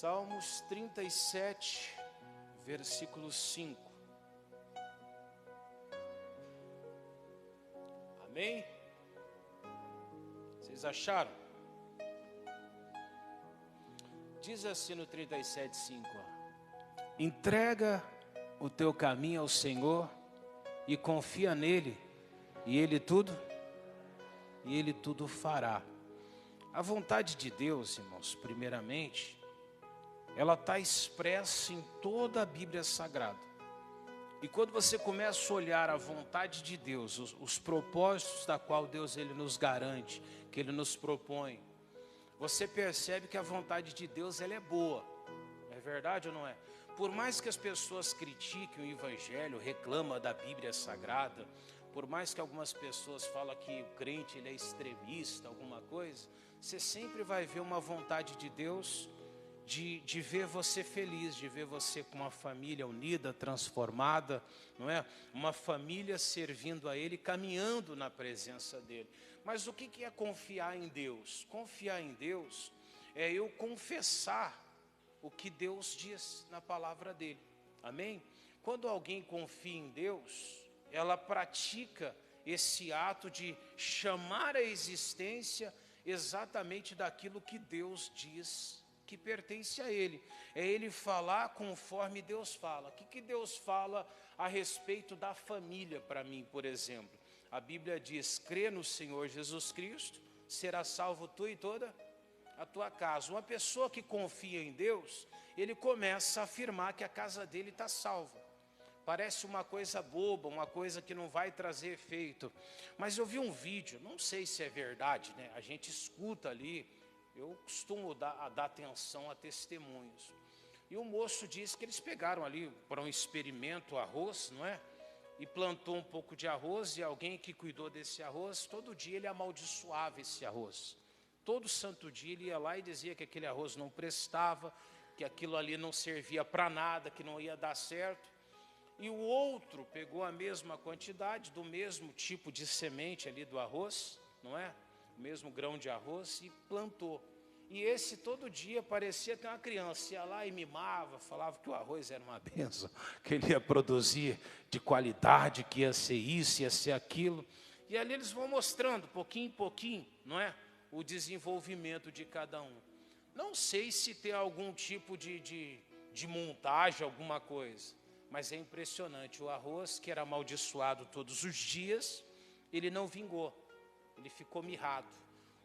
Salmos 37, versículo 5. Amém? Vocês acharam? Diz assim no 37, 5. Entrega o teu caminho ao Senhor e confia nele, e Ele tudo fará. A vontade de Deus, irmãos, primeiramente, ela está expressa em toda a Bíblia Sagrada. E quando você começa a olhar a vontade de Deus, os propósitos da qual Deus ele nos garante, que Ele nos propõe, você percebe que a vontade de Deus ela é boa. É verdade ou não é? Por mais que as pessoas critiquem o Evangelho, reclamam da Bíblia Sagrada, por mais que algumas pessoas falam que o crente ele é extremista, alguma coisa, você sempre vai ver uma vontade de Deus de ver você feliz, de ver você com uma família unida, transformada, não é? Uma família servindo a Ele, caminhando na presença dEle. Mas o que é confiar em Deus? Confiar em Deus é eu confessar o que Deus diz na palavra dEle. Amém? Quando alguém confia em Deus, ela pratica esse ato de chamar à existência exatamente daquilo que Deus diz que pertence a Ele. É Ele falar conforme Deus fala. O que Deus fala a respeito da família para mim, por exemplo? A Bíblia diz, crê no Senhor Jesus Cristo, será salvo tu e toda a tua casa. Uma pessoa que confia em Deus, ele começa a afirmar que a casa dele está salva. Parece uma coisa boba, uma coisa que não vai trazer efeito. Mas eu vi um vídeo, não sei se é verdade, né? A gente escuta ali, eu costumo dar atenção a testemunhos. E o moço disse que eles pegaram ali para um experimento arroz, não é? E plantou um pouco de arroz, e alguém que cuidou desse arroz, todo dia ele amaldiçoava esse arroz. Todo santo dia ele ia lá e dizia que aquele arroz não prestava, que aquilo ali não servia para nada, que não ia dar certo. E o outro pegou a mesma quantidade, do mesmo tipo de semente ali do arroz, não é? O mesmo grão de arroz, e plantou. E esse todo dia parecia ter uma criança, ia lá e mimava, falava que o arroz era uma bênção, que ele ia produzir de qualidade, que ia ser isso, ia ser aquilo. E ali eles vão mostrando, pouquinho em pouquinho, não é? O desenvolvimento de cada um. Não sei se tem algum tipo de montagem, alguma coisa, mas é impressionante. O arroz que era amaldiçoado todos os dias, ele não vingou, ele ficou mirrado.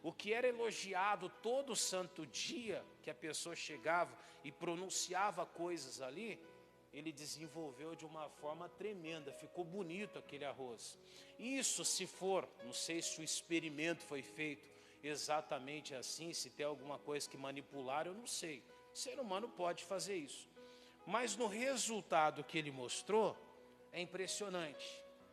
O que era elogiado todo santo dia, que a pessoa chegava e pronunciava coisas ali, ele desenvolveu de uma forma tremenda, ficou bonito aquele arroz. Isso se for, não sei se o experimento foi feito exatamente assim, se tem alguma coisa que manipular, eu não sei. O ser humano pode fazer isso. Mas no resultado que ele mostrou, é impressionante.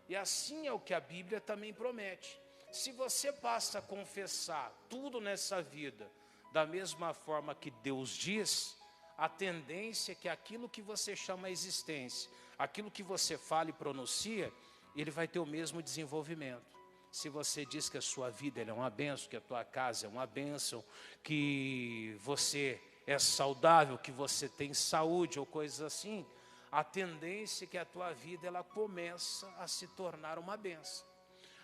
E assim é o que a Bíblia também promete. Se você passa a confessar tudo nessa vida da mesma forma que Deus diz, a tendência é que aquilo que você chama a existência, aquilo que você fala e pronuncia, ele vai ter o mesmo desenvolvimento. Se você diz que a sua vida é uma bênção, que a tua casa é uma bênção, que você é saudável, que você tem saúde ou coisas assim, a tendência é que a tua vida ela começa a se tornar uma bênção.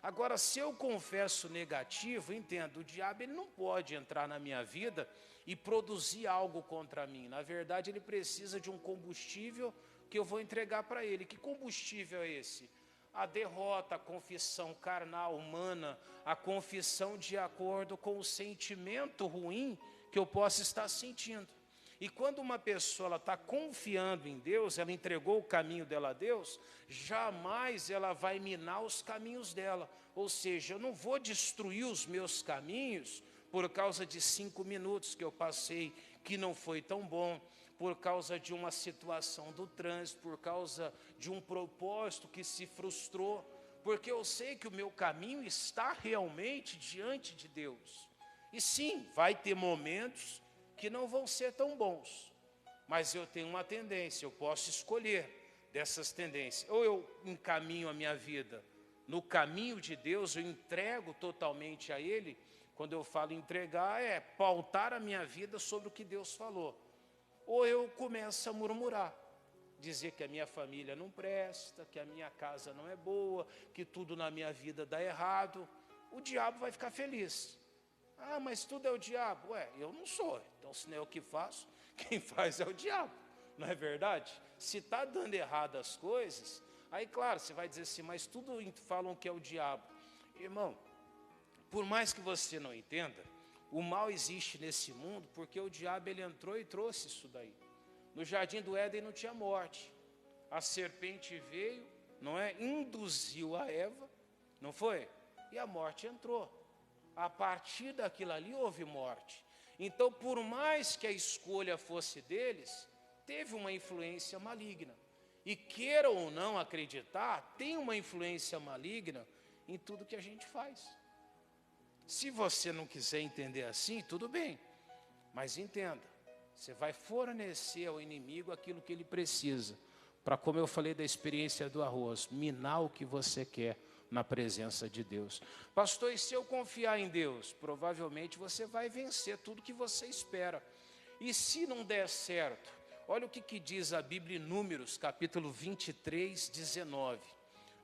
Agora, se eu confesso negativo, entendo, o diabo ele não pode entrar na minha vida e produzir algo contra mim. Na verdade, ele precisa de um combustível que eu vou entregar para ele. Que combustível é esse? A derrota, a confissão carnal, humana, a confissão de acordo com o sentimento ruim que eu possa estar sentindo. E quando uma pessoa está confiando em Deus, ela entregou o caminho dela a Deus, jamais ela vai minar os caminhos dela. Ou seja, eu não vou destruir os meus caminhos por causa de 5 minutos que eu passei, que não foi tão bom, por causa de uma situação do trânsito, por causa de um propósito que se frustrou, porque eu sei que o meu caminho está realmente diante de Deus. E sim, vai ter momentos que não vão ser tão bons, mas eu tenho uma tendência, eu posso escolher dessas tendências. Ou eu encaminho a minha vida no caminho de Deus, eu entrego totalmente a Ele. Quando eu falo entregar, é pautar a minha vida sobre o que Deus falou. ou eu começo a murmurar, dizer que a minha família não presta, que a minha casa não é boa, que tudo na minha vida dá errado. O diabo vai ficar feliz. Ah, mas tudo é o diabo. Ué, eu não sou, então se não é eu que faço, quem faz é o diabo, não é verdade? Se está dando errado as coisas, aí claro, você vai dizer assim, mas tudo falam que é o diabo. Irmão, por mais que você não entenda, o mal existe nesse mundo porque o diabo ele entrou e trouxe isso daí. No jardim do Éden não tinha morte. A serpente veio, não é? Induziu a Eva, não foi? E a morte entrou. A partir daquilo ali houve morte. Então, por mais que a escolha fosse deles, teve uma influência maligna. E queira ou não acreditar, tem uma influência maligna em tudo que a gente faz. Se você não quiser entender assim, tudo bem. Mas entenda, você vai fornecer ao inimigo aquilo que ele precisa. Para, como eu falei da experiência do arroz, minar o que você quer na presença de Deus. Pastor, e se eu confiar em Deus? Provavelmente você vai vencer tudo que você espera. E se não der certo? Olha o que diz a Bíblia em Números, capítulo 23, 19.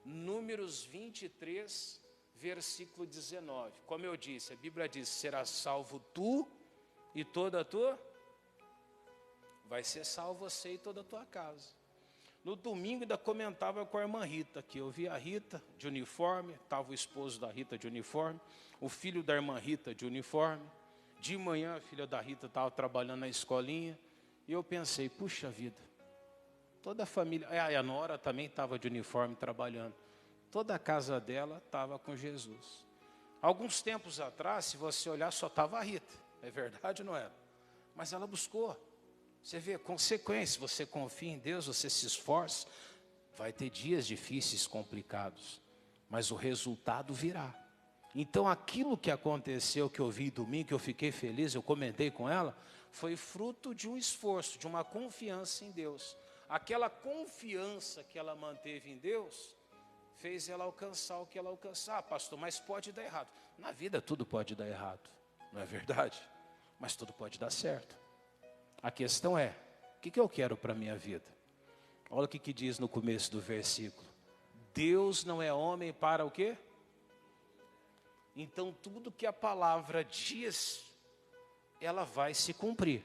Números 23, versículo 19. Como eu disse, a Bíblia diz, será salvo tu e toda a tua... Vai ser salvo você e toda a tua casa. No domingo ainda comentava com a irmã Rita, que eu vi a Rita de uniforme, estava o esposo da Rita de uniforme, o filho da irmã Rita de uniforme. De manhã a filha da Rita estava trabalhando na escolinha, e eu pensei, puxa vida, toda a família, a Nora também estava de uniforme trabalhando, toda a casa dela estava com Jesus. Alguns tempos atrás, se você olhar, só estava a Rita, é verdade ou não é? Mas ela buscou. Você vê, consequência, você confia em Deus, você se esforça, vai ter dias difíceis, complicados, mas o resultado virá. Então aquilo que aconteceu, que eu vi domingo, que eu fiquei feliz, eu comentei com ela, foi fruto de um esforço, de uma confiança em Deus. Aquela confiança que ela manteve em Deus, fez ela alcançar o que ela alcançar. Ah, pastor, mas pode dar errado. Na vida tudo pode dar errado, não é verdade? Mas tudo pode dar certo. A questão é, o que eu quero para a minha vida? Olha o que diz no começo do versículo. Deus não é homem para o quê? Então tudo que a palavra diz, ela vai se cumprir.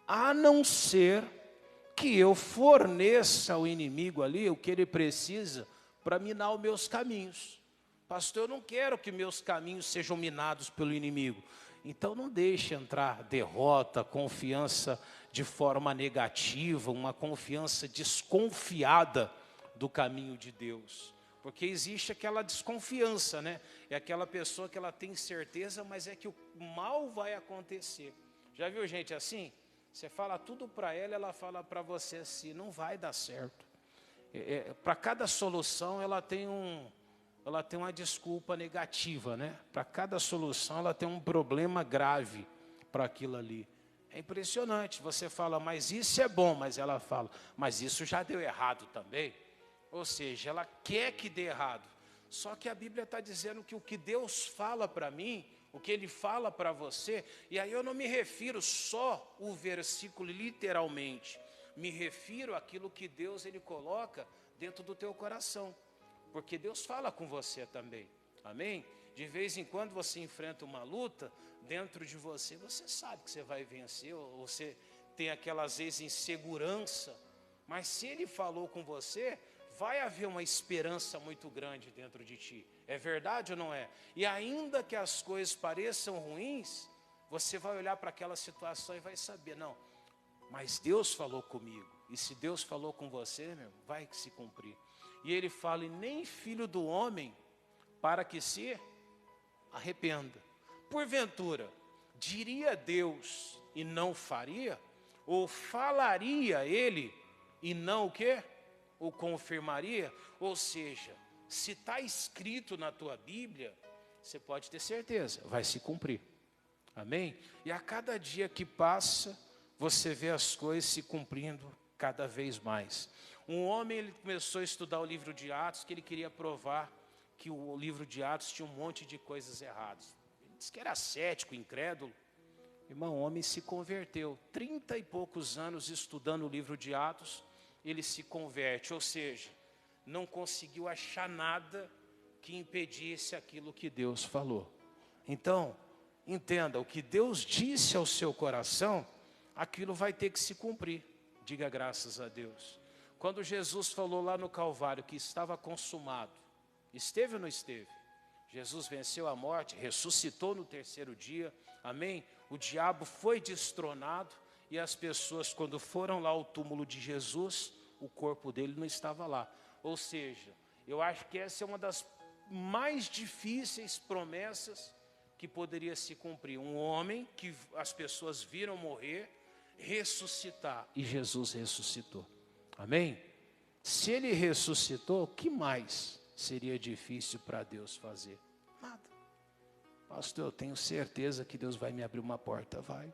A não ser que eu forneça ao inimigo ali o que ele precisa para minar os meus caminhos. Pastor, eu não quero que meus caminhos sejam minados pelo inimigo. Então não deixe entrar derrota, confiança de forma negativa, uma confiança desconfiada do caminho de Deus. Porque existe aquela desconfiança, né? É aquela pessoa que ela tem certeza, mas é que o mal vai acontecer. Já viu gente assim? Você fala tudo para ela, ela fala para você assim, não vai dar certo. Para cada solução ela tem uma desculpa negativa, né? Para cada solução ela tem um problema grave para aquilo ali. É impressionante, você fala, mas isso é bom, mas ela fala, mas isso já deu errado também. Ou seja, ela quer que dê errado. Só que a Bíblia está dizendo que o que Deus fala para mim, o que Ele fala para você, e aí eu não me refiro só o versículo literalmente, me refiro àquilo que Deus Ele coloca dentro do teu coração. Porque Deus fala com você também, amém? De vez em quando você enfrenta uma luta, dentro de você, você sabe que você vai vencer, ou você tem aquela, às vezes, insegurança, mas se Ele falou com você, vai haver uma esperança muito grande dentro de ti, é verdade ou não é? E ainda que as coisas pareçam ruins, você vai olhar para aquela situação e vai saber, não, mas Deus falou comigo, e se Deus falou com você, meu irmão, vai se cumprir. E Ele fala, e nem filho do homem, para que se arrependa. Porventura, diria Deus e não faria? Ou falaria Ele e não o quê? Ou confirmaria? Ou seja, se está escrito na tua Bíblia, você pode ter certeza, vai se cumprir. Amém? E a cada dia que passa, você vê as coisas se cumprindo cada vez mais. Um homem, ele começou a estudar o livro de Atos, que ele queria provar que o livro de Atos tinha um monte de coisas erradas. Ele disse que era cético, incrédulo. Irmão, o homem se converteu. 30 e poucos anos estudando o livro de Atos, ele se converte. Ou seja, não conseguiu achar nada que impedisse aquilo que Deus falou. Então, entenda, o que Deus disse ao seu coração, aquilo vai ter que se cumprir. Diga graças a Deus. Quando Jesus falou lá no Calvário que estava consumado, esteve ou não esteve? Jesus venceu a morte, ressuscitou no terceiro dia, amém? O diabo foi destronado e as pessoas, quando foram lá ao túmulo de Jesus, o corpo dele não estava lá. Ou seja, eu acho que essa é uma das mais difíceis promessas que poderia se cumprir. Um homem que as pessoas viram morrer, ressuscitar. E Jesus ressuscitou. Amém? Se ele ressuscitou, o que mais seria difícil para Deus fazer? Nada. Pastor, eu tenho certeza que Deus vai me abrir uma porta. Vai.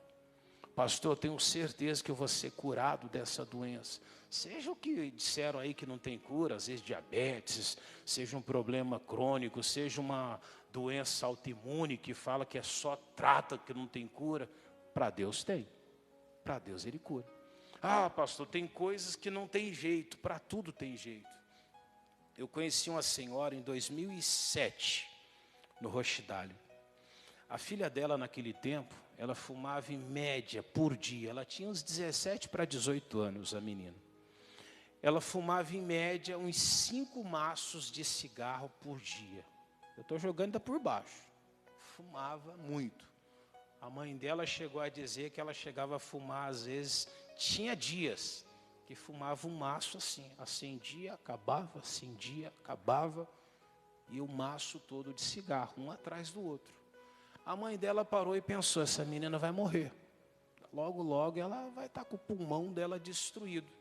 Pastor, eu tenho certeza que eu vou ser curado dessa doença. Seja o que disseram aí que não tem cura, às vezes diabetes, seja um problema crônico, seja uma doença autoimune que fala que é só trata, que não tem cura. Para Deus tem. Para Deus Ele cura. Ah, pastor, tem coisas que não tem jeito. Para tudo tem jeito. Eu conheci uma senhora em 2007, no Rochdale. A filha dela, naquele tempo, ela fumava em média por dia. Ela tinha uns 17 para 18 anos, a menina. Ela fumava em média uns 5 maços de cigarro por dia. Eu estou jogando ainda por baixo. Fumava muito. A mãe dela chegou a dizer que ela chegava a fumar, às vezes, tinha dias que fumava um maço assim. Acendia, acabava, acendia, acabava. E o maço todo de cigarro, um atrás do outro. A mãe dela parou e pensou, essa menina vai morrer. Logo, logo ela vai estar com o pulmão dela destruído.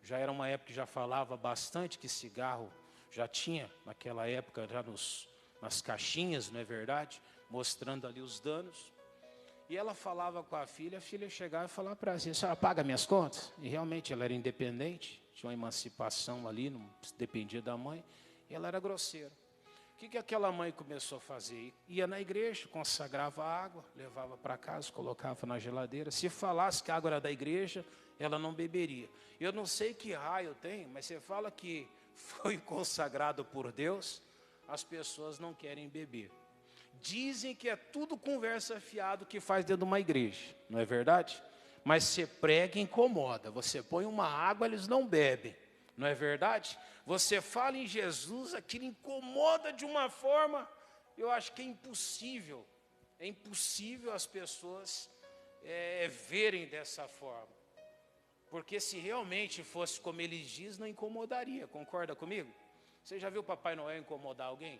Já era uma época que já falava bastante que cigarro já tinha, naquela época, já nas caixinhas, não é verdade? Mostrando ali os danos. E ela falava com a filha chegava e falava para ela assim, a senhora paga minhas contas? E realmente ela era independente, tinha uma emancipação ali, não dependia da mãe, e ela era grosseira. O que aquela mãe começou a fazer? Ia na igreja, consagrava água, levava para casa, colocava na geladeira. Se falasse que a água era da igreja, ela não beberia. Eu não sei que raio tem, mas você fala que foi consagrado por Deus, as pessoas não querem beber. Dizem que é tudo conversa fiado que faz dentro de uma igreja, não é verdade? Mas você prega e incomoda. Você põe uma água, eles não bebem. Não é verdade? Você fala em Jesus, aquilo incomoda de uma forma, eu acho que é impossível as pessoas verem dessa forma. Porque se realmente fosse como ele diz, não incomodaria, concorda comigo? Você já viu o Papai Noel incomodar alguém?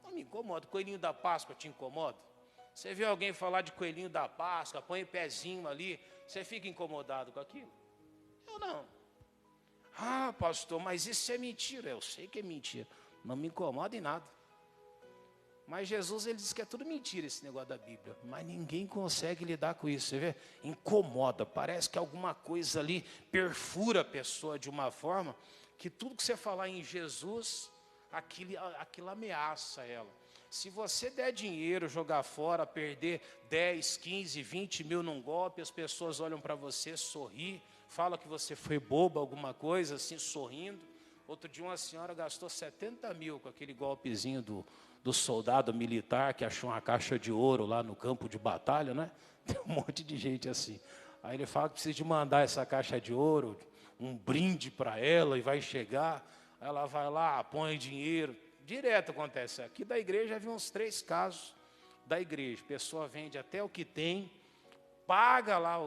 Não me incomoda, coelhinho da Páscoa te incomoda? Você vê alguém falar de coelhinho da Páscoa, põe o pezinho ali, você fica incomodado com aquilo? Eu não. Ah, pastor, mas isso é mentira. Eu sei que é mentira. Não me incomoda em nada. Mas Jesus, ele diz que é tudo mentira esse negócio da Bíblia. Mas ninguém consegue lidar com isso. Você vê? Incomoda. Parece que alguma coisa ali perfura a pessoa de uma forma que tudo que você falar em Jesus, aquilo ameaça ela. Se você der dinheiro, jogar fora, perder 10, 15, 20 mil num golpe, as pessoas olham para você, sorri, fala que você foi boba, alguma coisa, assim, sorrindo. Outro dia uma senhora gastou 70 mil com aquele golpezinho do soldado militar que achou uma caixa de ouro lá no campo de batalha, né? Tem um monte de gente assim. Aí ele fala que precisa de mandar essa caixa de ouro, um brinde para ela e vai chegar. Aí ela vai lá, põe dinheiro. Direto acontece. Aqui da igreja já vi uns 3 casos da igreja. A pessoa vende até o que tem, paga lá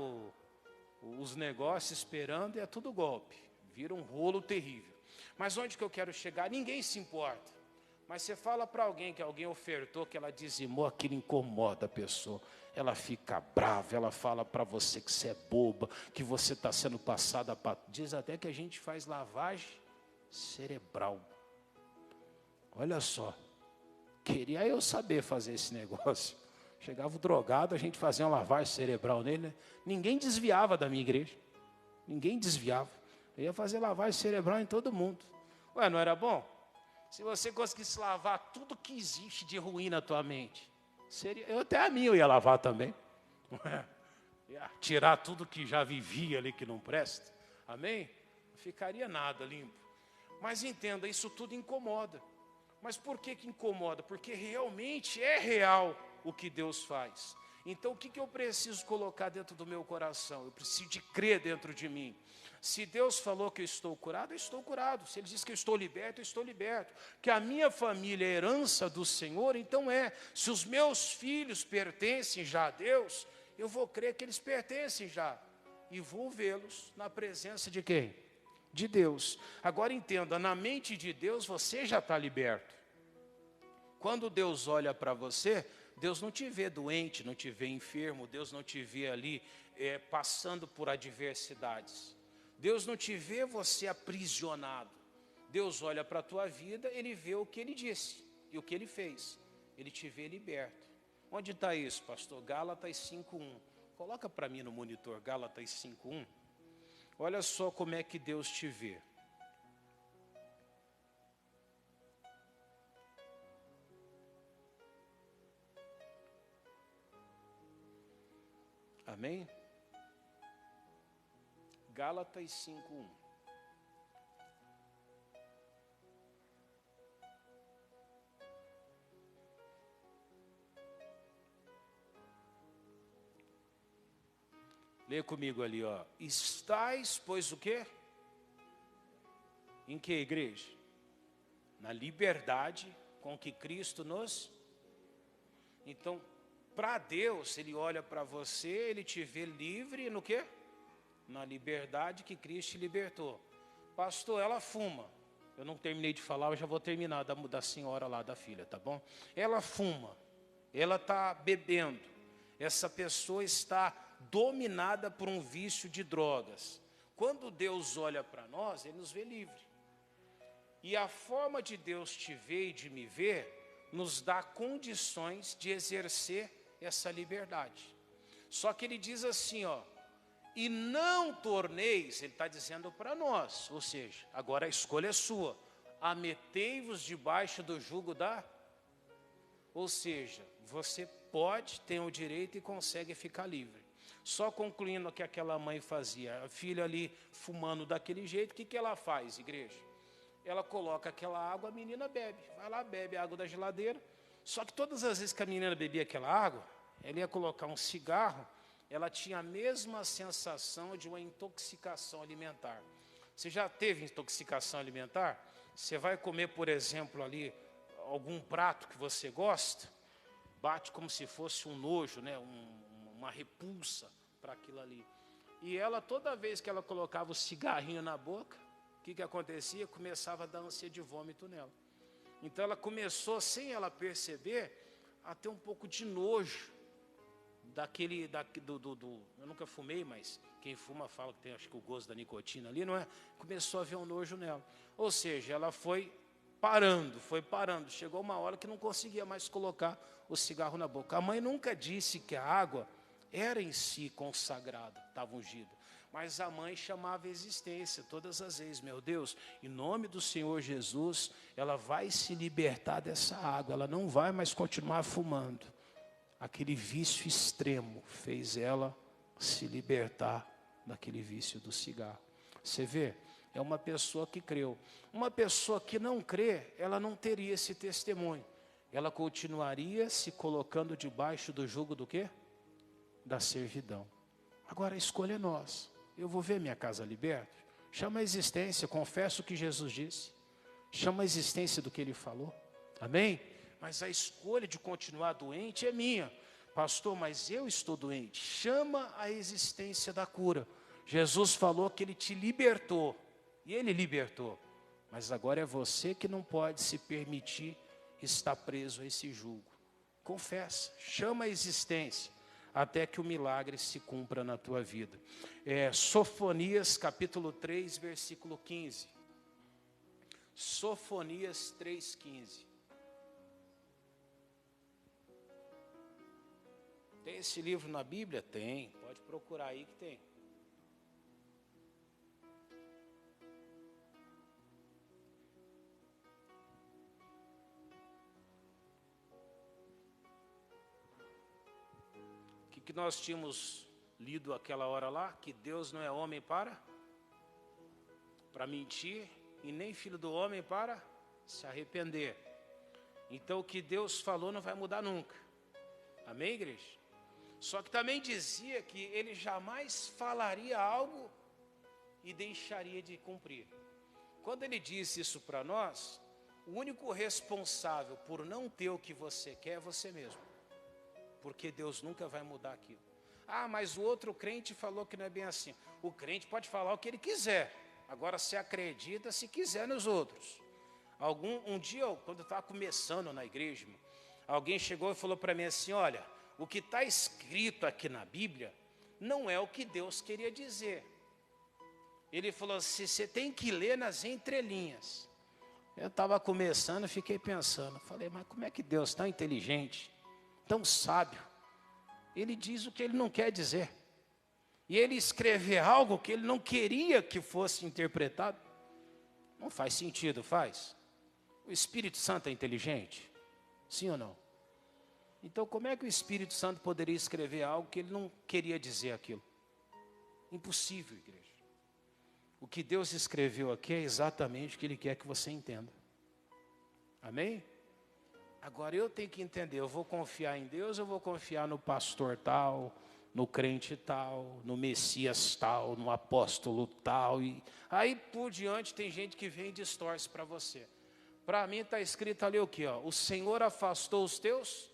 os negócios esperando e é tudo golpe. Vira um rolo terrível. Mas onde que eu quero chegar? Ninguém se importa. Mas você fala para alguém que alguém ofertou, que ela dizimou, aquilo incomoda a pessoa. Ela fica brava, ela fala para você que você é boba, que você está sendo passada para... Diz até que a gente faz lavagem cerebral. Olha só, queria eu saber fazer esse negócio. Chegava o drogado, a gente fazia uma lavagem cerebral nele, né? Ninguém desviava da minha igreja. Ninguém desviava. Eu ia fazer lavagem cerebral em todo mundo. Ué, não era bom? Se você conseguisse lavar tudo que existe de ruim na tua mente, Eu até a minha eu ia lavar também. Ia tirar tudo que já vivia ali que não presta. Amém? Não ficaria nada limpo. Mas entenda, isso tudo incomoda. Mas por que incomoda? Porque realmente é real o que Deus faz. Então o que eu preciso colocar dentro do meu coração? Eu preciso de crer dentro de mim. Se Deus falou que eu estou curado, eu estou curado. Se Ele diz que eu estou estou liberto. Que a minha família é herança do Senhor, então se os meus filhos pertencem já a Deus, eu vou crer que eles pertencem já. E vou vê-los na presença de quem? De Deus. Agora entenda, na mente de Deus você já está liberto. Quando Deus olha para você, Deus não te vê doente, não te vê enfermo, Deus não te vê ali passando por adversidades. Deus não te vê você aprisionado. Deus olha para a tua vida, Ele vê o que Ele disse e o que Ele fez. Ele te vê liberto. Onde está isso, pastor? Gálatas 5:1. Coloca para mim no monitor, Gálatas 5:1. Olha só como é que Deus te vê. Amém? Gálatas 5:1. Lê comigo ali, ó. Estais, pois o quê? Em que, igreja? Na liberdade com que Cristo nos... Então, para Deus, Ele olha para você, Ele te vê livre no quê? Na liberdade que Cristo te libertou. Pastor, ela fuma. Eu não terminei de falar, eu já vou terminar da senhora lá, da filha, tá bom? Ela fuma. Ela está bebendo. Essa pessoa está dominada por um vício de drogas. Quando Deus olha para nós, Ele nos vê livre. E a forma de Deus te ver e de me ver, nos dá condições de exercer essa liberdade. Só que Ele diz assim, ó, e não torneis, Ele está dizendo para nós, ou seja, agora a escolha é sua, ametei-vos debaixo do jugo da... Ou seja, você pode, tem o direito e consegue ficar livre. Só concluindo o que aquela mãe fazia, a filha ali fumando daquele jeito, o que ela faz, igreja? Ela coloca aquela água, a menina bebe, vai lá, bebe a água da geladeira. Só que todas as vezes que a menina bebia aquela água, ela ia colocar um cigarro, ela tinha a mesma sensação de uma intoxicação alimentar. Você já teve intoxicação alimentar? Você vai comer, por exemplo, ali, algum prato que você gosta, bate como se fosse um nojo, né? Uma repulsa para aquilo ali. E ela, toda vez que ela colocava o cigarrinho na boca, o que acontecia? Começava a dar ânsia de vômito nela. Então ela começou, sem ela perceber, a ter um pouco de nojo eu nunca fumei, mas quem fuma fala que tem, acho que o gosto da nicotina ali, não é? Começou a ver um nojo nela. Ou seja, ela foi parando. Chegou uma hora que não conseguia mais colocar o cigarro na boca. A mãe nunca disse que a água era em si consagrada, estava ungida. Mas a mãe chamava a existência todas as vezes. Meu Deus, em nome do Senhor Jesus, ela vai se libertar dessa água. Ela não vai mais continuar fumando. Aquele vício extremo fez ela se libertar daquele vício do cigarro. Você vê? É uma pessoa que creu. Uma pessoa que não crê, ela não teria esse testemunho. Ela continuaria se colocando debaixo do jugo do quê? Da servidão. Agora a escolha é nossa. Eu vou ver minha casa liberta. Chama a existência, confesso o que Jesus disse. Chama a existência do que Ele falou. Amém? Mas a escolha de continuar doente é minha. Pastor, mas eu estou doente. Chama a existência da cura. Jesus falou que Ele te libertou. E Ele libertou. Mas agora é você que não pode se permitir estar preso a esse jugo. Confessa, chama a existência, até que o milagre se cumpra na tua vida. Sofonias capítulo 3, versículo 15. Sofonias 3,15. Tem esse livro na Bíblia? Tem, pode procurar aí que tem. que nós tínhamos lido aquela hora lá? Que Deus não é homem para mentir, e nem filho do homem para se arrepender. Então o que Deus falou não vai mudar nunca. Amém, igreja? Só que também dizia que ele jamais falaria algo e deixaria de cumprir. Quando ele disse isso para nós, o único responsável por não ter o que você quer é você mesmo. Porque Deus nunca vai mudar aquilo. Ah, mas o outro crente falou que não é bem assim. O crente pode falar o que ele quiser. Agora, se acredita, se quiser, nos outros. Um dia, quando eu estava começando na igreja, alguém chegou e falou para mim assim, olha, o que está escrito aqui na Bíblia não é o que Deus queria dizer. Ele falou assim, você tem que ler nas entrelinhas. Eu estava começando, fiquei pensando, falei, mas como é que Deus tão inteligente, tão sábio, ele diz o que ele não quer dizer. E ele escrever algo que ele não queria que fosse interpretado, não faz sentido, faz? O Espírito Santo é inteligente? Sim ou não? Então, como é que o Espírito Santo poderia escrever algo que ele não queria dizer aquilo? Impossível, igreja. O que Deus escreveu aqui é exatamente o que Ele quer que você entenda. Amém? Agora eu tenho que entender, eu vou confiar em Deus, eu vou confiar no pastor tal, no crente tal, no Messias tal, no apóstolo tal. E aí por diante tem gente que vem e distorce para você. Para mim está escrito ali o quê? O Senhor afastou os teus.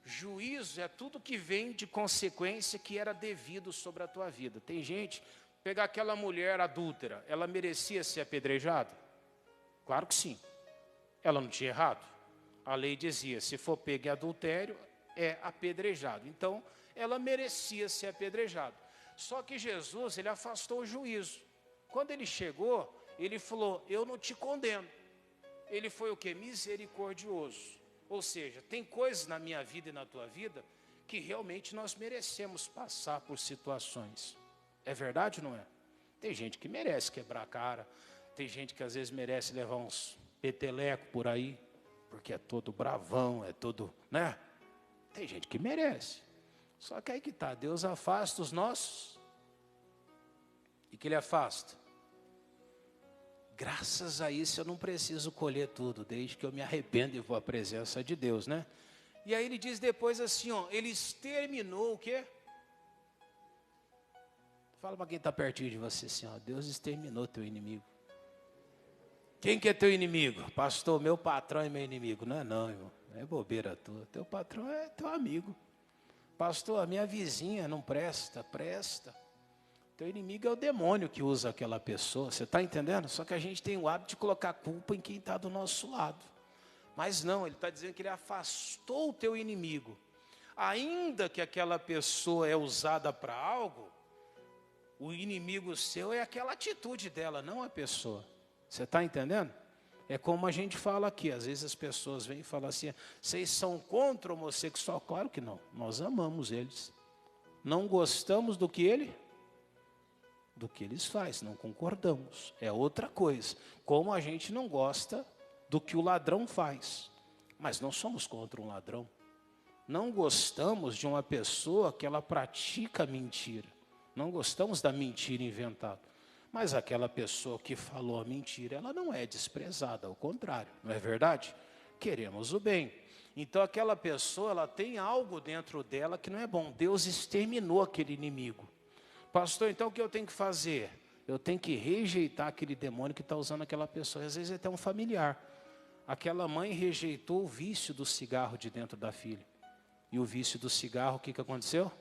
Juízo é tudo que vem de consequência que era devido sobre a tua vida. Tem gente, pegar aquela mulher adúltera, ela merecia ser apedrejada? Claro que sim. Ela não tinha errado. A lei dizia, se for pego em adultério, é apedrejado. Então, ela merecia ser apedrejada. Só que Jesus, ele afastou o juízo. Quando ele chegou, ele falou, eu não te condeno. Ele foi o quê? Misericordioso. Ou seja, tem coisas na minha vida e na tua vida que realmente nós merecemos passar por situações. É verdade ou não é? Tem gente que merece quebrar a cara. Tem gente que às vezes merece levar uns peteleco por aí, porque é todo bravão, é todo, né? Tem gente que merece. Só que aí que está, Deus afasta os nossos. E que Ele afasta? Graças a isso eu não preciso colher tudo, desde que eu me arrependo e vou à presença de Deus, né? E aí ele diz depois assim, ó, Ele exterminou o quê? Fala para quem está pertinho de você assim, ó, Deus exterminou teu inimigo. Quem que é teu inimigo? Pastor, meu patrão é meu inimigo. Não é não, irmão. É bobeira tua. Teu patrão é teu amigo. Pastor, a minha vizinha não presta. Presta. Teu inimigo é o demônio que usa aquela pessoa. Você está entendendo? Só que a gente tem o hábito de colocar culpa em quem está do nosso lado. Mas não, ele está dizendo que ele afastou o teu inimigo. Ainda que aquela pessoa é usada para algo, o inimigo seu é aquela atitude dela, não a pessoa. Você está entendendo? É como a gente fala aqui, às vezes as pessoas vêm e falam assim, vocês são contra o homossexual? Claro que não, nós amamos eles. Não gostamos do que eles fazem, não concordamos. É outra coisa, como a gente não gosta do que o ladrão faz. Mas não somos contra um ladrão. Não gostamos de uma pessoa que ela pratica mentira. Não gostamos da mentira inventada. Mas aquela pessoa que falou a mentira, ela não é desprezada, ao contrário, não é verdade? Queremos o bem. Então aquela pessoa, ela tem algo dentro dela que não é bom. Deus exterminou aquele inimigo. Pastor, então o que eu tenho que fazer? Eu tenho que rejeitar aquele demônio que está usando aquela pessoa. Às vezes é até um familiar. Aquela mãe rejeitou o vício do cigarro de dentro da filha. E o vício do cigarro, o que aconteceu?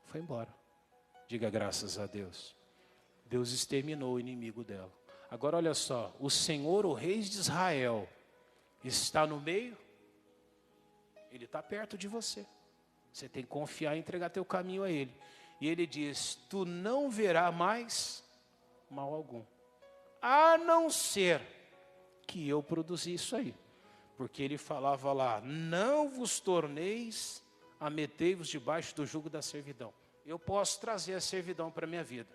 Foi embora. Diga graças a Deus. Deus exterminou o inimigo dela. Agora olha só, o Senhor, o Rei de Israel, está no meio, Ele está perto de você. Você tem que confiar e entregar teu caminho a Ele. E Ele diz, tu não verás mais mal algum, a não ser que eu produzi isso aí. Porque Ele falava lá, não vos torneis a meter-vos debaixo do jugo da servidão. Eu posso trazer a servidão para a minha vida.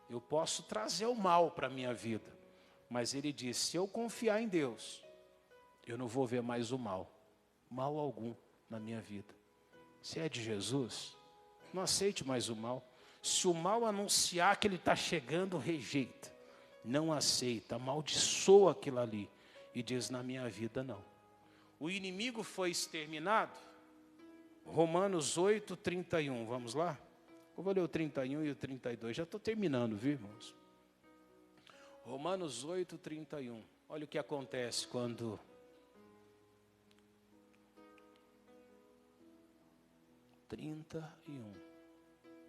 Eu posso trazer o mal para a minha vida. Mas Ele diz, se eu confiar em Deus, eu não vou ver mais o mal. Mal algum na minha vida. Se é de Jesus, não aceite mais o mal. Se o mal anunciar que ele está chegando, rejeita. Não aceita, amaldiçoa aquilo ali. E diz, na minha vida não. O inimigo foi exterminado. Romanos 8, 31, vamos lá? Eu vou ler o 31 e o 32, já estou terminando, viu, irmãos? Romanos 8, 31. Olha o que acontece quando...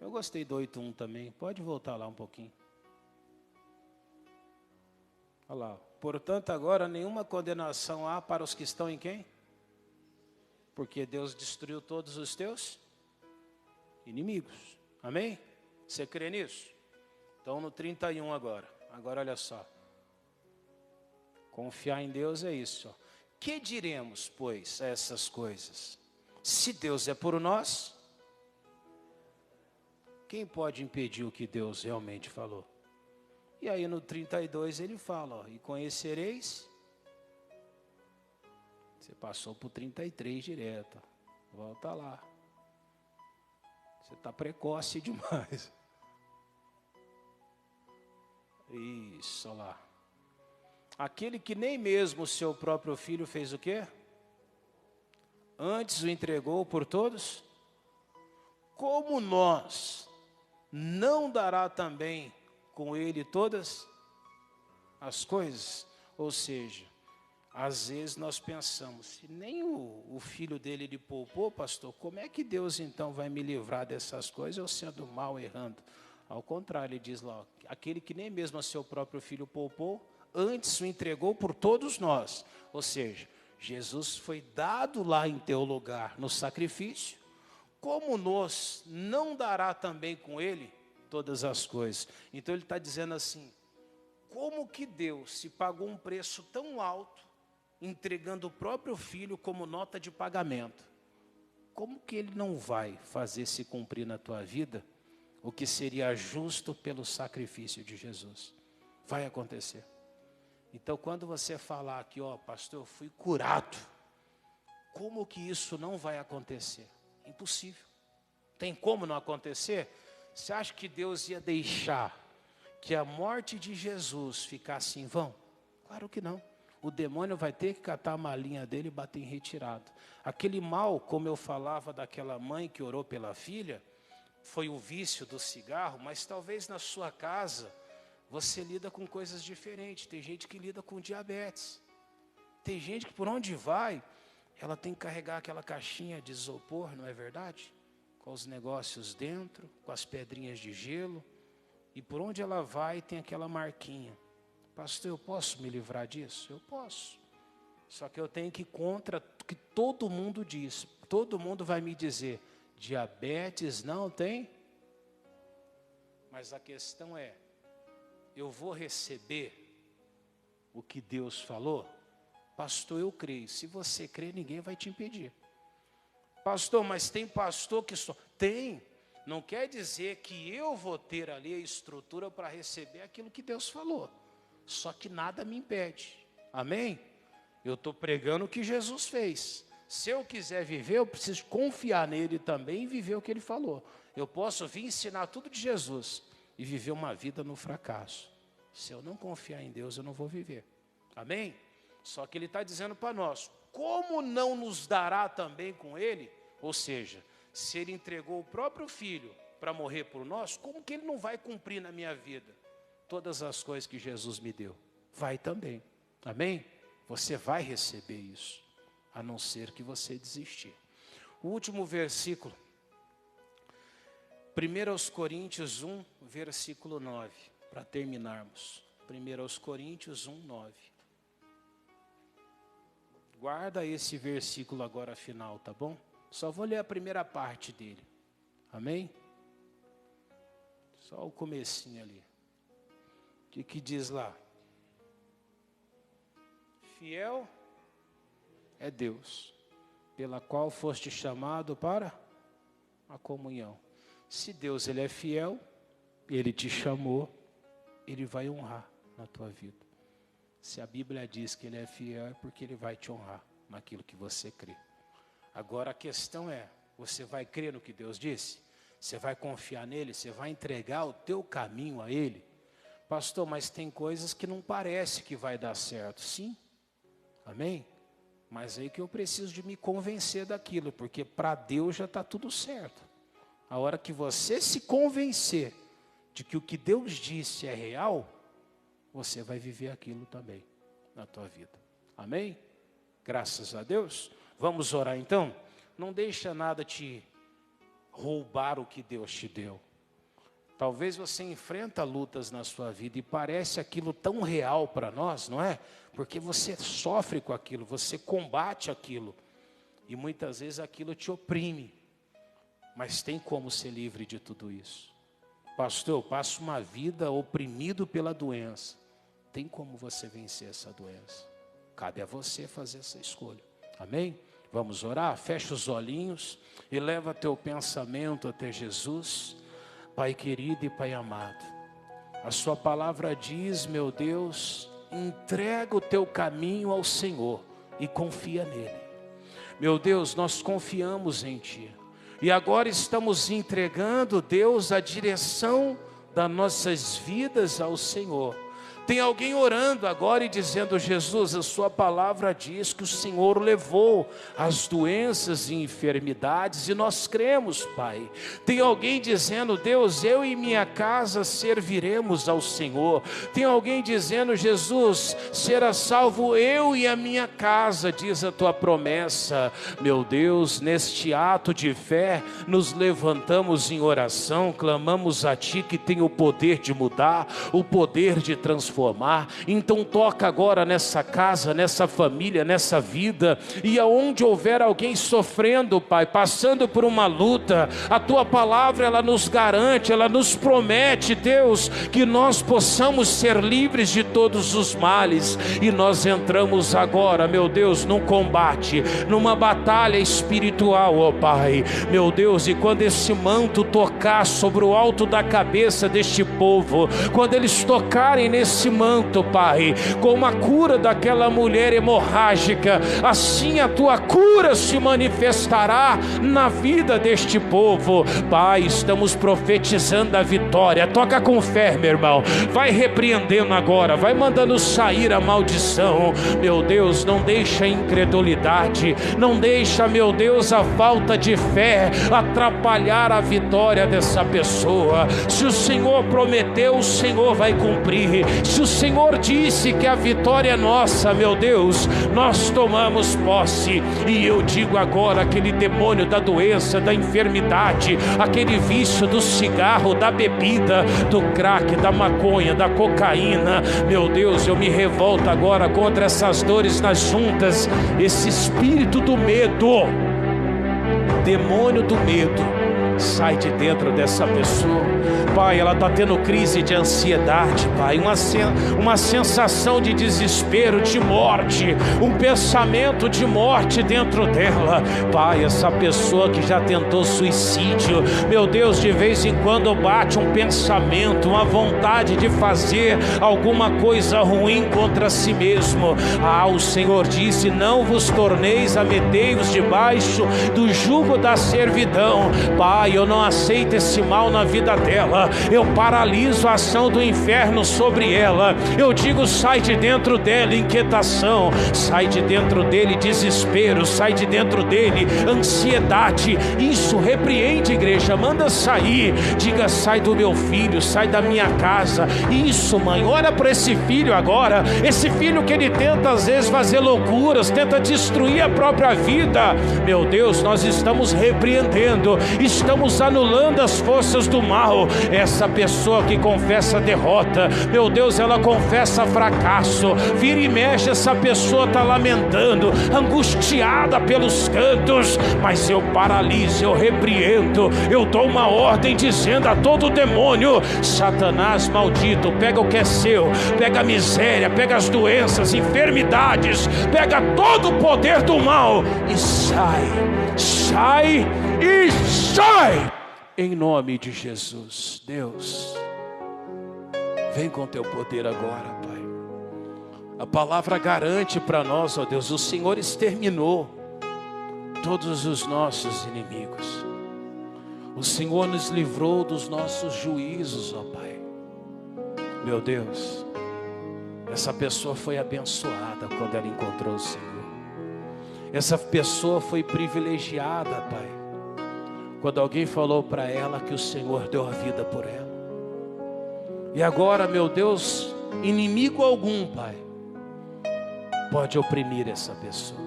Eu gostei do 8:1 também. Pode voltar lá um pouquinho. Olha lá. Portanto, agora nenhuma condenação há para os que estão em quem? Porque Deus destruiu todos os teus inimigos. Amém? Você crê nisso? Então no 31 agora. Agora olha só. Confiar em Deus é isso. Ó. Que diremos, pois, a essas coisas? Se Deus é por nós, quem pode impedir o que Deus realmente falou? E aí no 32 ele fala, ó, e conhecereis. Você passou para o 33 direto. Volta lá. Você está precoce demais. Isso, olha lá. Aquele que nem mesmo o seu próprio filho fez o quê? Antes o entregou por todos? Como nós não dará também com ele todas as coisas? Ou seja, às vezes nós pensamos, se nem o filho dele lhe poupou, pastor, como é que Deus então vai me livrar dessas coisas, eu sendo mal, errando? Ao contrário, ele diz lá, ó, aquele que nem mesmo a seu próprio filho poupou, antes o entregou por todos nós. Ou seja, Jesus foi dado lá em teu lugar no sacrifício, como nos não dará também com ele todas as coisas? Então ele está dizendo assim, como que Deus se pagou um preço tão alto, entregando o próprio filho como nota de pagamento, como que ele não vai fazer se cumprir na tua vida o que seria justo pelo sacrifício de Jesus? Vai acontecer. Então quando você falar aqui, ó, pastor, eu fui curado, como que isso não vai acontecer? Impossível. Tem como não acontecer? Você acha que Deus ia deixar que a morte de Jesus ficasse em vão? Claro que não. O demônio vai ter que catar a malinha dele e bater em retirada. Aquele mal, como eu falava daquela mãe que orou pela filha, foi o vício do cigarro, mas talvez na sua casa você lida com coisas diferentes. Tem gente que lida com diabetes. Tem gente que por onde vai, ela tem que carregar aquela caixinha de isopor, não é verdade? Com os negócios dentro, com as pedrinhas de gelo. E por onde ela vai tem aquela marquinha. Pastor, eu posso me livrar disso? Eu posso. Só que eu tenho que ir contra o que todo mundo diz. Todo mundo vai me dizer, diabetes não tem. Mas a questão é, eu vou receber o que Deus falou? Pastor, eu creio. Se você crê, ninguém vai te impedir. Pastor, mas tem pastor que só... Tem. Não quer dizer que eu vou ter ali a estrutura para receber aquilo que Deus falou. Só que nada me impede. Amém? Eu estou pregando o que Jesus fez. Se eu quiser viver, eu preciso confiar nele também e viver o que ele falou. Eu posso vir ensinar tudo de Jesus e viver uma vida no fracasso. Se eu não confiar em Deus, eu não vou viver. Amém? Só que ele está dizendo para nós, como não nos dará também com ele? Ou seja, se ele entregou o próprio filho para morrer por nós, como que ele não vai cumprir na minha vida todas as coisas que Jesus me deu? Vai também. Amém? Você vai receber isso, a não ser que você desistir. O último versículo, 1 Coríntios 1, versículo 9, para terminarmos. 1 Coríntios 1, 9. Guarda esse versículo agora final, tá bom? Só vou ler a primeira parte dele. Amém? Só o comecinho ali. O que diz lá? Fiel é Deus, pela qual foste chamado para a comunhão. Se Deus ele é fiel, ele te chamou, ele vai honrar na tua vida. Se a Bíblia diz que ele é fiel, é porque ele vai te honrar naquilo que você crê. Agora a questão é, Você vai crer no que Deus disse? Você vai confiar nele? Você vai entregar o teu caminho a ele? Pastor, mas tem coisas que não parece que vai dar certo. Sim, amém? Mas aí que eu preciso de me convencer daquilo, porque para Deus já está tudo certo. A hora que você se convencer de que o que Deus disse é real, você vai viver aquilo também na tua vida. Amém? Graças a Deus. Vamos orar então? Não deixa nada te roubar o que Deus te deu. Talvez você enfrenta lutas na sua vida e parece aquilo tão real para nós, não é? Porque você sofre com aquilo, você combate aquilo. E muitas vezes aquilo te oprime. Mas tem como ser livre de tudo isso. Pastor, eu passo uma vida oprimido pela doença. Tem como você vencer essa doença? Cabe a você fazer essa escolha. Amém? Vamos orar? Fecha os olhinhos e leva teu pensamento até Jesus. Pai querido e Pai amado, a sua palavra diz, meu Deus, entrega o teu caminho ao Senhor e confia nele. Meu Deus, nós confiamos em Ti. E agora estamos entregando, Deus, a direção das nossas vidas ao Senhor. Tem alguém orando agora e dizendo, Jesus, a sua palavra diz que o Senhor levou as doenças e enfermidades e nós cremos, Pai. Tem alguém dizendo, Deus, eu e minha casa serviremos ao Senhor. Tem alguém dizendo, Jesus, será salvo eu e a minha casa, diz a tua promessa. Meu Deus, neste ato de fé, nos levantamos em oração, clamamos a Ti que tem o poder de mudar, o poder de transformar. Então toca agora nessa casa, nessa família, nessa vida, e aonde houver alguém sofrendo, Pai, passando por uma luta, a Tua palavra ela nos garante, ela nos promete, Deus, que nós possamos ser livres de todos os males, e nós entramos agora, meu Deus, num combate, numa batalha espiritual, ó Pai, meu Deus, e quando esse manto tocar sobre o alto da cabeça deste povo, quando eles tocarem nesse manto, Pai, como a cura daquela mulher hemorrágica, assim a tua cura se manifestará na vida deste povo. Pai, estamos profetizando a vitória. Toca com fé, meu irmão, vai repreendendo agora, vai mandando sair a maldição. Meu Deus, não deixa a incredulidade, não deixa, meu Deus, a falta de fé atrapalhar a vitória dessa pessoa. Se o Senhor prometeu, o Senhor vai cumprir. Se o Senhor disse que a vitória é nossa, meu Deus, nós tomamos posse. E eu digo agora, aquele demônio da doença, da enfermidade, aquele vício do cigarro, da bebida, do crack, da maconha, da cocaína, meu Deus, eu me revolto agora contra essas dores nas juntas, esse espírito do medo, demônio do medo, sai de dentro dessa pessoa. Pai, ela está tendo crise de ansiedade, Pai, uma sensação de desespero, de morte, um pensamento de morte dentro dela. Pai, essa pessoa que já tentou suicídio, meu Deus, de vez em quando bate um pensamento, uma vontade de fazer alguma coisa ruim contra si mesmo. O Senhor disse, não vos torneis a meter-vos debaixo do jugo da servidão. Pai, eu não aceito esse mal na vida dela, eu paraliso a ação do inferno sobre ela. Eu digo, sai de dentro dela inquietação, sai de dentro dele desespero, sai de dentro dele ansiedade. Isso, repreende, igreja, manda sair. Diga, sai do meu filho, sai da minha casa. Isso, mãe, olha para esse filho agora, esse filho que ele tenta às vezes fazer loucuras, tenta destruir a própria vida. Meu Deus, nós estamos repreendendo, estamos anulando as forças do mal. Essa pessoa que confessa derrota, meu Deus, ela confessa fracasso, vira e mexe, essa pessoa está lamentando, angustiada pelos cantos, mas eu paraliso, eu repreendo, eu dou uma ordem dizendo a todo demônio, Satanás maldito, pega o que é seu, pega a miséria, pega as doenças, enfermidades, pega todo o poder do mal e sai, sai e sai, em nome de Jesus. Deus, vem com teu poder agora, Pai. A palavra garante para nós, ó Deus, o Senhor exterminou todos os nossos inimigos. O Senhor nos livrou dos nossos juízos, ó Pai. Meu Deus, essa pessoa foi abençoada quando ela encontrou o Senhor. Essa pessoa foi privilegiada, Pai, quando alguém falou para ela que o Senhor deu a vida por ela. E agora, meu Deus, inimigo algum, Pai, pode oprimir essa pessoa.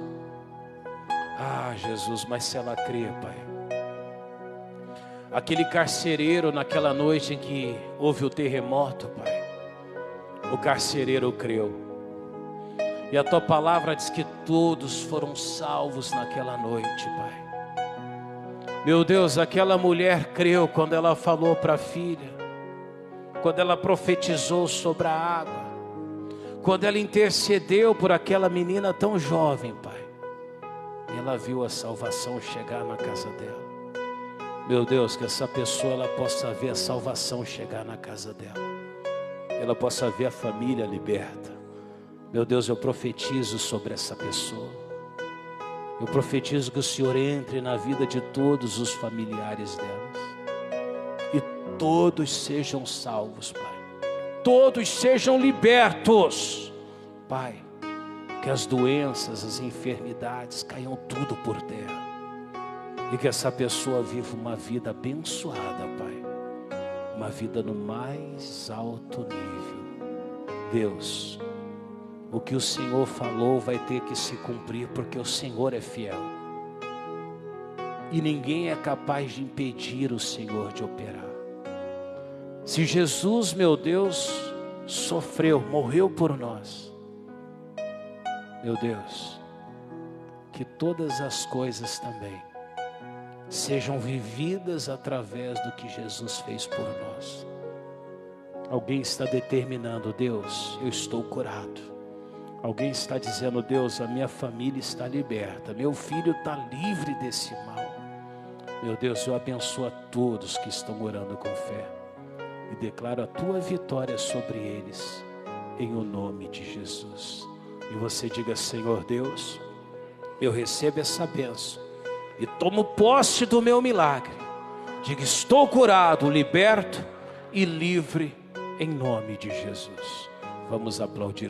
Ah, Jesus, mas se ela crê, Pai. Aquele carcereiro naquela noite em que houve o terremoto, Pai, o carcereiro creu. E a Tua palavra diz que todos foram salvos naquela noite, Pai. Meu Deus, aquela mulher creu quando ela falou para a filha, quando ela profetizou sobre a água, quando ela intercedeu por aquela menina tão jovem, Pai. E ela viu a salvação chegar na casa dela. Meu Deus, que essa pessoa ela possa ver a salvação chegar na casa dela. Ela possa ver a família liberta. Meu Deus, eu profetizo sobre essa pessoa. Eu profetizo que o Senhor entre na vida de todos os familiares delas. E todos sejam salvos, Pai. Todos sejam libertos. Pai, que as doenças, as enfermidades caiam tudo por terra. E que essa pessoa viva uma vida abençoada, Pai. Uma vida no mais alto nível. Deus, o que o Senhor falou vai ter que se cumprir, porque o Senhor é fiel. E ninguém é capaz de impedir o Senhor de operar. Se Jesus, meu Deus, sofreu, morreu por nós, meu Deus, que todas as coisas também sejam vividas através do que Jesus fez por nós. Alguém está determinando: Deus, eu estou curado. Alguém está dizendo: Deus, a minha família está liberta, meu filho está livre desse mal. Meu Deus, eu abençoo a todos que estão orando com fé e declaro a Tua vitória sobre eles, em o nome de Jesus. E você diga: Senhor Deus, eu recebo essa bênção e tomo posse do meu milagre. Diga: estou curado, liberto e livre, em nome de Jesus. Vamos aplaudir.